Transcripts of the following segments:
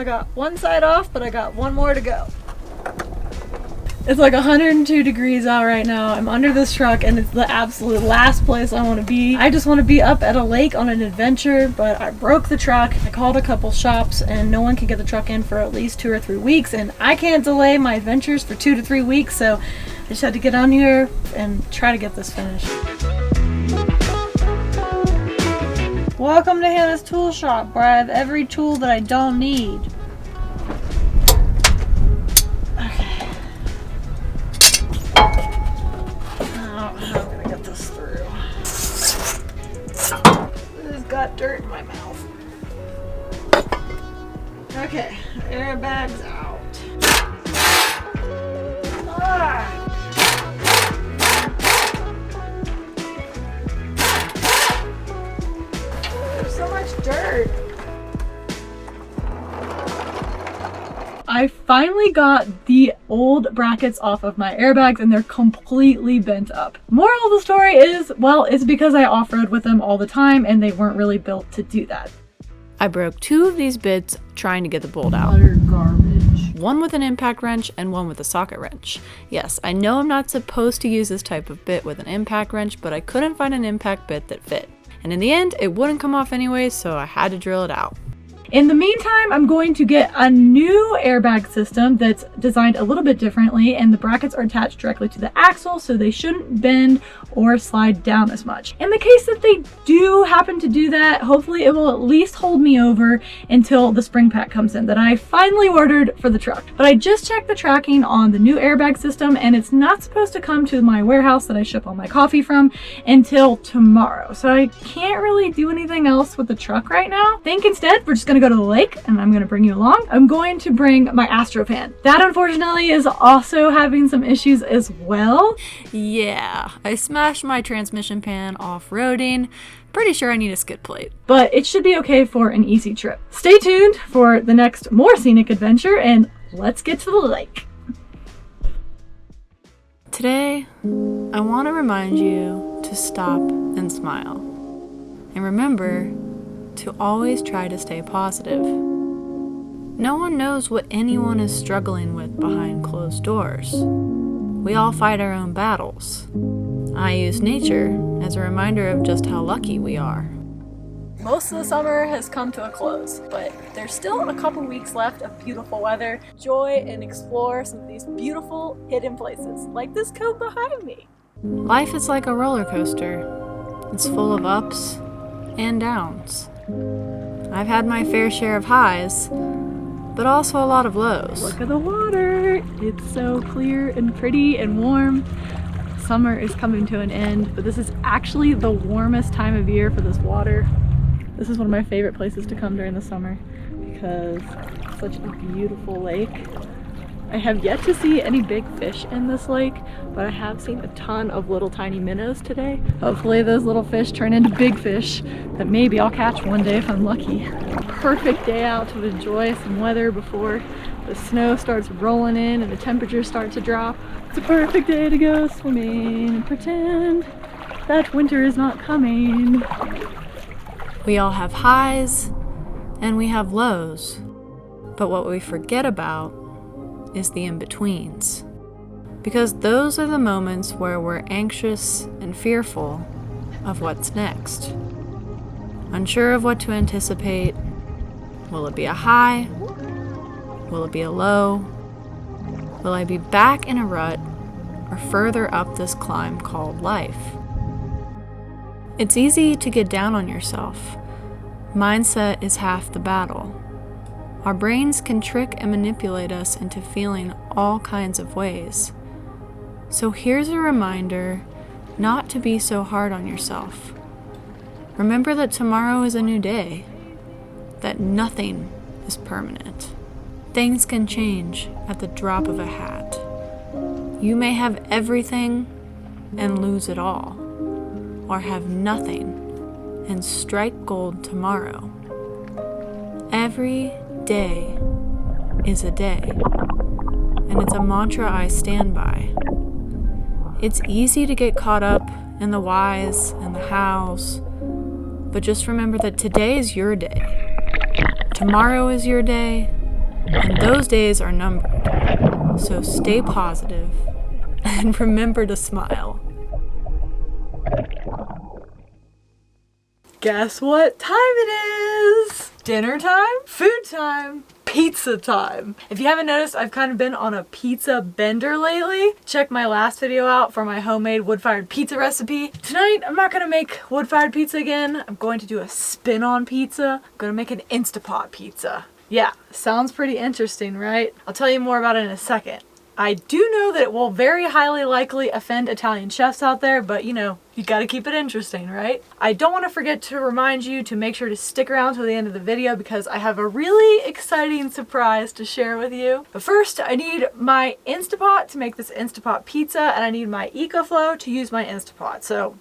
I got one side off, but I got one more to go. It's like 102 degrees out right now. I'm under this truck and it's the absolute last place I want to be. I just want to be up at a lake on an adventure, but I broke the truck. I called a couple shops and no one can get the truck in for at least 2 or 3 weeks, and I can't delay my adventures for 2 to 3 weeks, so I just had to get on here and try to get this finished. Welcome to Hannah's tool shop, where I have every tool that I don't need. Okay. Oh, how am I gonna get this through? This has got dirt in my mouth. Okay, airbags out. Ah! So much dirt. I finally got the old brackets off of my airbags and they're completely bent up. Moral of the story is, well, it's because I off-road with them all the time and they weren't really built to do that. I broke 2 of these bits trying to get the bolt out. Utter garbage. One with an impact wrench and one with a socket wrench. Yes, I know I'm not supposed to use this type of bit with an impact wrench, but I couldn't find an impact bit that fit. And in the end, it wouldn't come off anyway, so I had to drill it out. In the meantime, I'm going to get a new airbag system that's designed a little bit differently, and the brackets are attached directly to the axle, so they shouldn't bend or slide down as much. In the case that they do happen to do that, hopefully it will at least hold me over until the spring pack comes in that I finally ordered for the truck. But I just checked the tracking on the new airbag system, and it's not supposed to come to my warehouse that I ship all my coffee from until tomorrow. So I can't really do anything else with the truck right now. I think instead we're just gonna go to the lake and I'm gonna bring you along. I'm going to bring my Astro fan. That unfortunately is also having some issues as well. Yeah, I smashed my transmission pan off-roading. Pretty sure I need a skid plate. But it should be okay for an easy trip. Stay tuned for the next more scenic adventure and let's get to the lake. Today, I want to remind you to stop and smile. And remember to always try to stay positive. No one knows what anyone is struggling with behind closed doors. We all fight our own battles. I use nature as a reminder of just how lucky we are. Most of the summer has come to a close, but there's still a couple weeks left of beautiful weather. Enjoy and explore some of these beautiful hidden places, like this cove behind me. Life is like a roller coaster. It's full of ups and downs. I've had my fair share of highs, but also a lot of lows. Look at the water. It's so clear and pretty and warm. Summer is coming to an end, but this is actually the warmest time of year for this water. This is one of my favorite places to come during the summer because it's such a beautiful lake. I have yet to see any big fish in this lake, but I have seen a ton of little tiny minnows today. Hopefully those little fish turn into big fish that maybe I'll catch one day if I'm lucky. Perfect day out to enjoy some weather before the snow starts rolling in and the temperatures start to drop. It's a perfect day to go swimming and pretend that winter is not coming. We all have highs and we have lows, but what we forget about is the in-betweens. Because those are the moments where we're anxious and fearful of what's next. Unsure of what to anticipate. Will it be a high? Will it be a low? Will I be back in a rut or further up this climb called life? It's easy to get down on yourself. Mindset is half the battle. Our brains can trick and manipulate us into feeling all kinds of ways. So here's a reminder not to be so hard on yourself. Remember that tomorrow is a new day, that nothing is permanent. Things can change at the drop of a hat. You may have everything and lose it all, or have nothing and strike gold tomorrow. Every day is a day, and it's a mantra I stand by. It's easy to get caught up in the whys and the hows, but just remember that today is your day. Tomorrow is your day, And those days are numbered. So stay positive and remember to smile. Guess what time it is? Dinner time? Food time? Pizza time. If you haven't noticed, I've kind of been on a pizza bender lately. Check my last video out for my homemade wood-fired pizza recipe. Tonight, I'm not gonna make wood-fired pizza again. I'm going to do a spin-on pizza. I'm gonna make an Instapot pizza. Yeah, sounds pretty interesting, right? I'll tell you more about it in a second. I do know that it will very highly likely offend Italian chefs out there, but you know, you gotta keep it interesting, right? I don't want to forget to remind you to make sure to stick around till the end of the video because I have a really exciting surprise to share with you. But first, I need my Instapot to make this Instapot pizza, and I need my EcoFlow to use my Instapot. So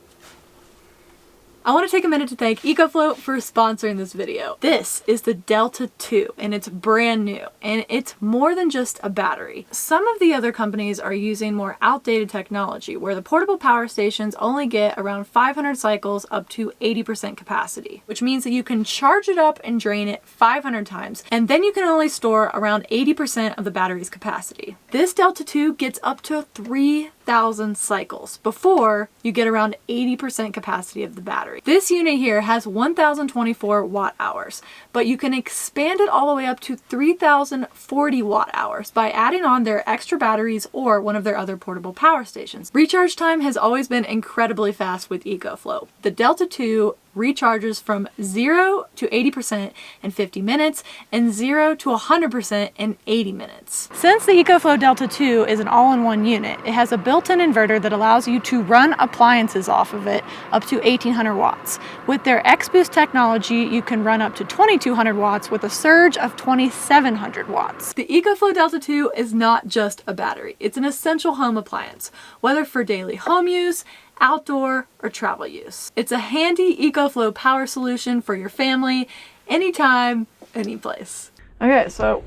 I want to take a minute to thank EcoFlow for sponsoring this video. This is the Delta 2 and it's brand new and it's more than just a battery. Some of the other companies are using more outdated technology where the portable power stations only get around 500 cycles up to 80% capacity, which means that you can charge it up and drain it 500 times and then you can only store around 80% of the battery's capacity. This Delta 2 gets up to 3,000 cycles before you get around 80% capacity of the battery. This unit here has 1,024 watt hours, but you can expand it all the way up to 3,040 watt hours by adding on their extra batteries or one of their other portable power stations. Recharge time has always been incredibly fast with EcoFlow. The Delta 2 recharges from 0 to 80% in 50 minutes and 0 to 100% in 80 minutes. Since the EcoFlow Delta 2 is an all-in-one unit, it has a built-in inverter that allows you to run appliances off of it up to 1,800 watts. With their X-Boost technology, you can run up to 2,200 watts with a surge of 2,700 watts. The EcoFlow Delta 2 is not just a battery. It's an essential home appliance, whether for daily home use, outdoor, or travel use. It's a handy EcoFlow power solution for your family, anytime, any place. Okay, so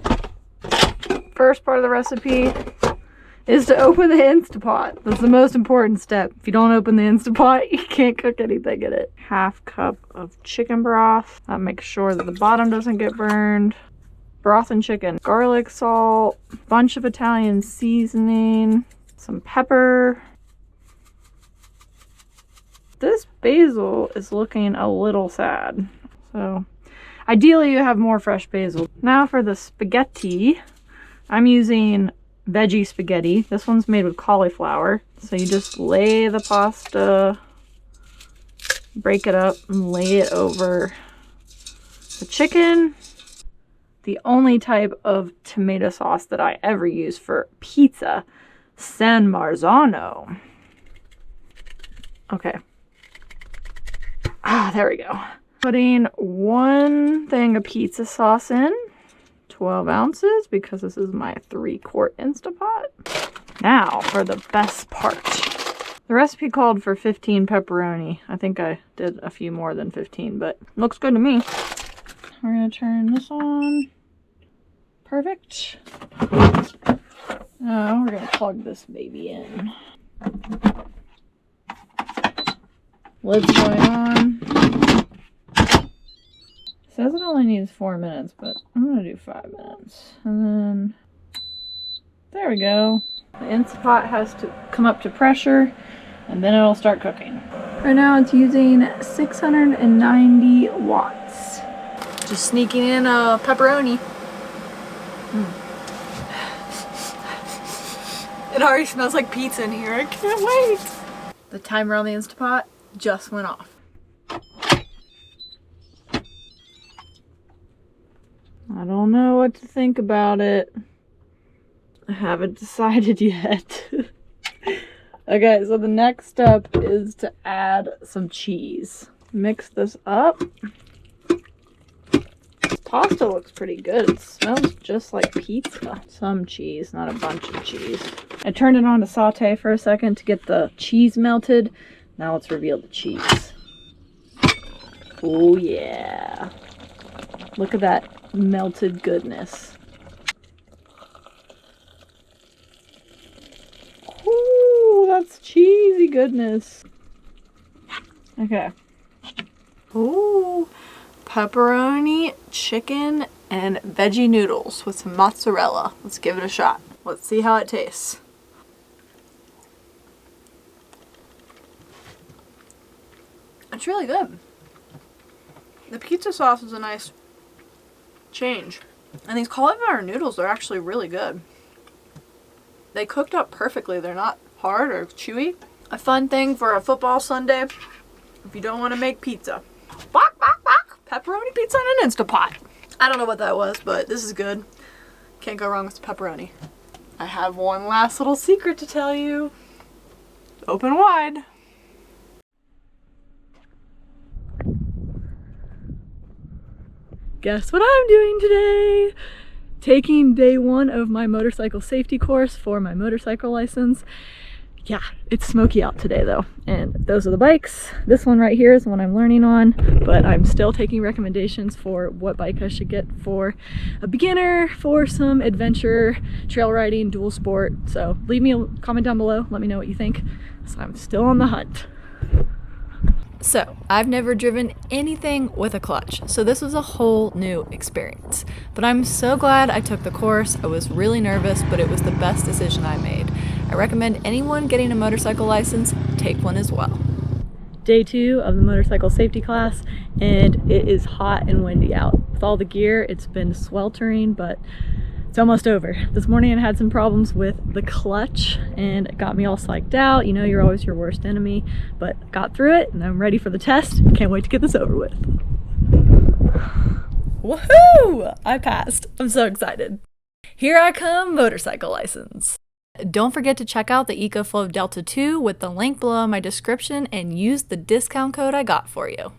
first part of the recipe is to open the Instapot. That's the most important step. If you don't open the Instapot, you can't cook anything in it. Half cup of chicken broth. That makes sure that the bottom doesn't get burned. Broth and chicken. Garlic, salt, bunch of Italian seasoning, some pepper. This basil is looking a little sad, so ideally you have more fresh basil. Now for the spaghetti, I'm using veggie spaghetti. This one's made with cauliflower, so you just lay the pasta, break it up, and lay it over the chicken. The only type of tomato sauce that I ever use for pizza, San Marzano. Okay. Ah, there we go. Putting 1 thing of pizza sauce in, 12 ounces, because this is my 3-quart Instapot. Now for the best part. The recipe called for 15 pepperoni. I think I did a few more than 15, but looks good to me. We're gonna turn this on. Perfect. Now we're gonna plug this baby in. Lid's going on. Says it only needs 4 minutes, but I'm gonna do 5 minutes. And then, there we go. The Instapot has to come up to pressure, and then it'll start cooking. Right now it's using 690 watts. Just sneaking in a pepperoni. It already smells like pizza in here. I can't wait. The timer on the Instapot just went off. I don't know what to think about it. I haven't decided yet. Okay, so the next step is to add some cheese. Mix this up. This pasta looks pretty good. It smells just like pizza. Some cheese, not a bunch of cheese. I turned it on to saute for a second to get the cheese melted. Now let's reveal the cheese. Oh yeah. Look at that melted goodness. Ooh, that's cheesy goodness. Okay. Ooh, pepperoni chicken and veggie noodles with some mozzarella. Let's give it a shot. Let's see how it tastes. It's really good. The pizza sauce is a nice change. And these cauliflower noodles are actually really good. They cooked up perfectly. They're not hard or chewy. A fun thing for a football Sunday, if you don't want to make pizza. Bok, bok, bok. Pepperoni pizza in an Instapot. I don't know what that was, but this is good. Can't go wrong with the pepperoni. I have one last little secret to tell you. Open wide. Guess what I'm doing today? Taking day 1 of my motorcycle safety course for my motorcycle license. Yeah, it's smoky out today though, and those are the bikes. This one right here is the one I'm learning on, but I'm still taking recommendations for what bike I should get for a beginner, for some adventure, trail riding, dual sport. So leave me a comment down below, let me know what you think. So I'm still on the hunt. So, I've never driven anything with a clutch, so this was a whole new experience. But I'm so glad I took the course. I was really nervous, but it was the best decision I made. I recommend anyone getting a motorcycle license take one as well. Day 2 of the motorcycle safety class, and it is hot and windy out. With all the gear, it's been sweltering, but it's almost over. This morning I had some problems with the clutch and it got me all psyched out. You know, you're always your worst enemy, but got through it and I'm ready for the test. Can't wait to get this over with. Woohoo! I passed. I'm so excited. Here I come, motorcycle license. Don't forget to check out the EcoFlow Delta 2 with the link below in my description and use the discount code I got for you.